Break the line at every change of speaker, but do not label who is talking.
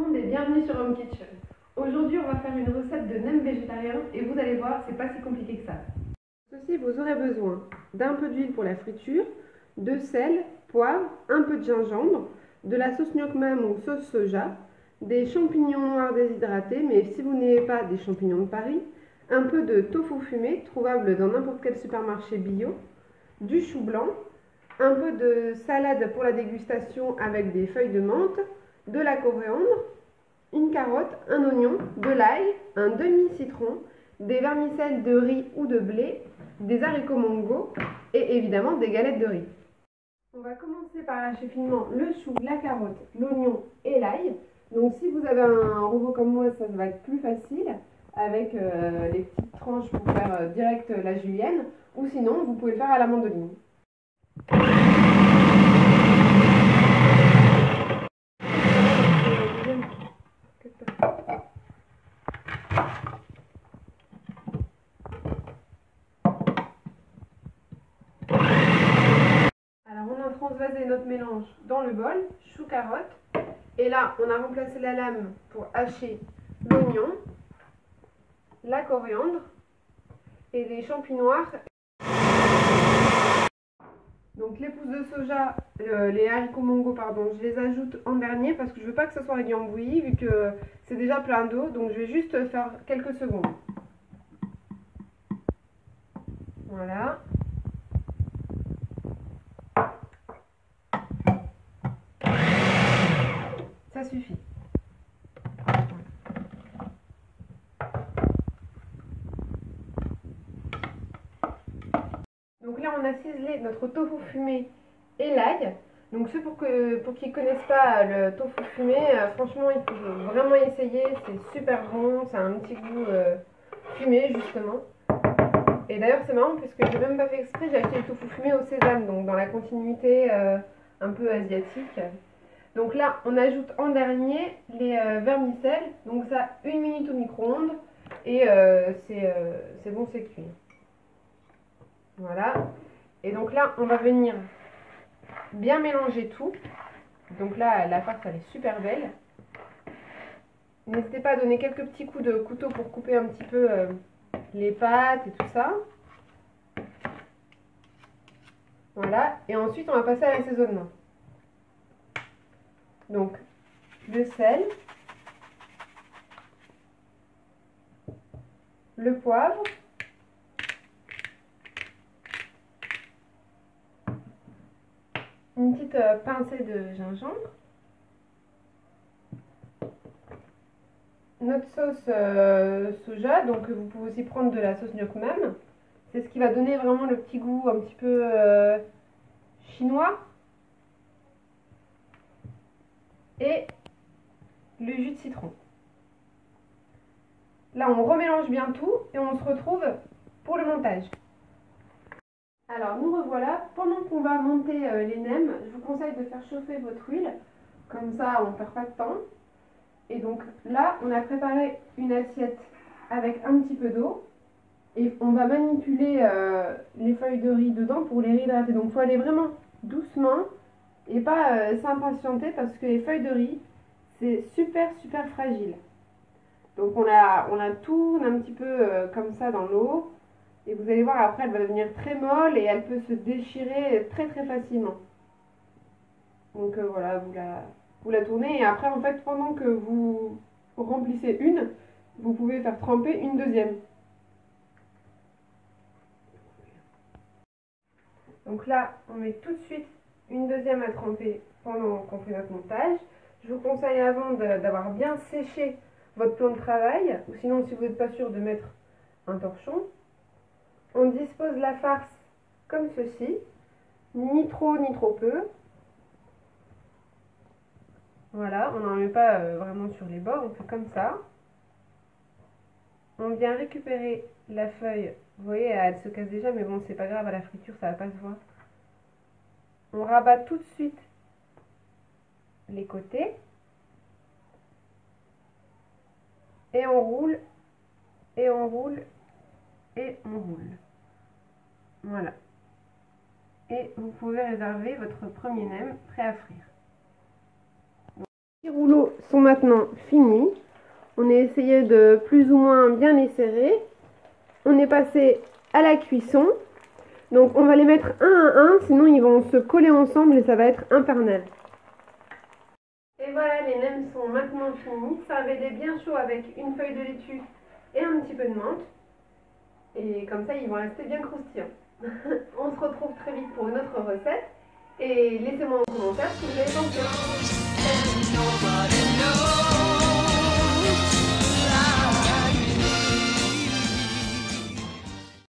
monde et bienvenue sur Home Kitchen. Aujourd'hui, on va faire une recette de nems végétarien et vous allez voir, c'est pas si compliqué que ça. Pour ceci, vous aurez besoin d'un peu d'huile pour la friture, de sel, poivre, un peu de gingembre, de la sauce gnoc mam ou sauce soja, des champignons noirs déshydratés, mais si vous n'avez pas des champignons de Paris, un peu de tofu fumé, trouvable dans n'importe quel supermarché bio, du chou blanc, un peu de salade pour la dégustation avec des feuilles de menthe, de la coriandre, une carotte, un oignon, de l'ail, un demi-citron, des vermicelles de riz ou de blé, des haricots mongo et évidemment des galettes de riz. On va commencer par hacher finement le chou, la carotte, l'oignon et l'ail. Donc si vous avez un robot comme moi, ça va être plus facile avec les petites tranches pour faire direct la julienne, ou sinon vous pouvez le faire à la mandoline. Alors on a transvasé notre mélange dans le bol, chou-carotte, et là on a remplacé la lame pour hacher l'oignon, la coriandre et les champignons noirs. Donc les pousses de soja, les haricots mongo, pardon, je les ajoute en dernier parce que je veux pas que ça soit réduit en bouillie vu que c'est déjà plein d'eau, donc je vais juste faire quelques secondes. Voilà. Ça suffit. Donc là on a ciselé notre tofu fumé et l'ail. Donc ceux pour qui ne connaissent pas le tofu fumé, franchement il faut vraiment essayer, c'est super bon, ça a un petit goût fumé justement. Et d'ailleurs c'est marrant parce que j'ai même pas fait exprès, j'ai acheté le tofu fumé au sésame, donc dans la continuité un peu asiatique. Donc là on ajoute en dernier les vermicelles, donc ça 1 minute au micro-ondes et c'est bon, c'est cuit. Voilà, et donc là on va venir bien mélanger tout. Donc là la farce elle est super belle. N'hésitez pas à donner quelques petits coups de couteau pour couper un petit peu les pâtes et tout ça. Voilà, et ensuite on va passer à l'assaisonnement. Donc le sel, le poivre, une petite pincée de gingembre, notre sauce soja, donc vous pouvez aussi prendre de la sauce gnoc mam. C'est ce qui va donner vraiment le petit goût un petit peu chinois. Et le jus de citron. Là on remélange bien tout et on se retrouve pour le montage. Alors nous revoilà, pendant qu'on va monter les nems, je vous conseille de faire chauffer votre huile, comme ça on ne perd pas de temps. Et donc là on a préparé une assiette avec un petit peu d'eau et on va manipuler les feuilles de riz dedans pour les réhydrater. Donc il faut aller vraiment doucement et pas s'impatienter parce que les feuilles de riz c'est super fragile. Donc on la tourne un petit peu comme ça dans l'eau. Et vous allez voir, après, elle va devenir très molle et elle peut se déchirer très facilement. Donc voilà, vous la tournez et après, en fait, pendant que vous remplissez une, vous pouvez faire tremper une deuxième. Donc là, on met tout de suite une deuxième à tremper pendant qu'on fait notre montage. Je vous conseille avant d'avoir bien séché votre plan de travail, ou sinon, si vous n'êtes pas sûr, de mettre un torchon. On dispose la farce comme ceci, ni trop peu. Voilà, on n'en met pas vraiment sur les bords, on fait comme ça. On vient récupérer la feuille, vous voyez, elle se casse déjà, mais bon, c'est pas grave, à la friture, ça va pas se voir. On rabat tout de suite les côtés. Et on roule, et on roule, et on roule. Voilà. Et vous pouvez réserver votre premier nem prêt à frire. Donc, Les rouleaux sont maintenant finis. On a essayé de plus ou moins bien les serrer. On est passé à la cuisson. Donc on va les mettre un à un, sinon ils vont se coller ensemble et ça va être infernal. Et voilà, les nems sont maintenant finis. Servez-les bien chauds avec une feuille de laitue et un petit peu de menthe. Et comme ça, ils vont rester bien croustillants. On se retrouve très vite pour une autre recette. Et laissez-moi en commentaire ce que vous avez pensé.